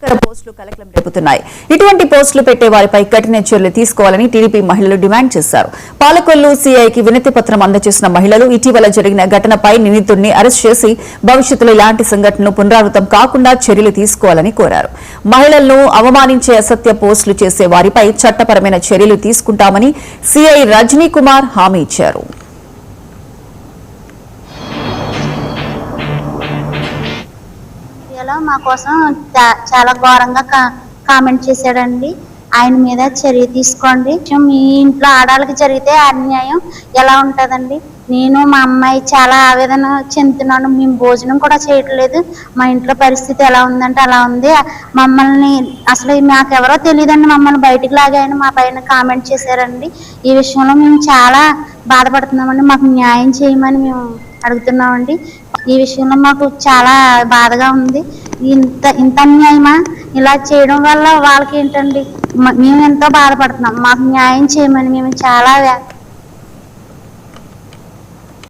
పోస్టులు కలకలం రేపుతున్నాయి. ఇటువంటి పోస్టులు పెట్టే వారిపై కఠిన చర్యలు తీసుకోవాలని టీడీపీ మహిళలు డిమాండ్ చేశారు. పాలకొల్లు సీఐకి వినతి పత్రం అందజేసిన మహిళలు ఇటీవల జరిగిన ఘటనపై నిందితుడిని అరెస్ట్ చేసి భవిష్యత్తులో ఇలాంటి సంఘటనలు పునరావృతం కాకుండా చర్యలు తీసుకోవాలని కోరారు. మహిళలను అవమానించే అసత్య పోస్టులు చేసే వారిపై చట్టపరమైన చర్యలు తీసుకుంటామని సీఐ రజనీ కుమార్ హామీ ఇచ్చారు. మా కోసం చాలా ఘోరంగా కామెంట్ చేశాడండి. ఆయన మీద చర్య తీసుకోండి. మీ ఇంట్లో ఆడాళ్ళకి జరిగితే అన్యాయం ఎలా ఉంటుందండి? నేను మా అమ్మాయి చాలా ఆవేదన చెందుతున్నాను. మేము భోజనం కూడా చేయట్లేదు. మా ఇంట్లో పరిస్థితి ఎలా ఉందంటే అలా ఉంది. మమ్మల్ని అసలు మాకెవరో తెలియదండి, మమ్మల్ని బయటికి లాగాయని మా పైన కామెంట్ చేశారండి. ఈ విషయంలో మేము చాలా బాధపడుతున్నామండి. మాకు న్యాయం చేయమని మేము అడుగుతున్నామండి. ఈ విషయంలో మాకు చాలా బాధగా ఉంది. ఇంత అన్యాయమా? ఇలా చేయడం వల్ల వాళ్ళకి ఏంటండి, మేము ఎంతో బాధపడుతున్నాం. మాకు న్యాయం చేయమని మేము చాలా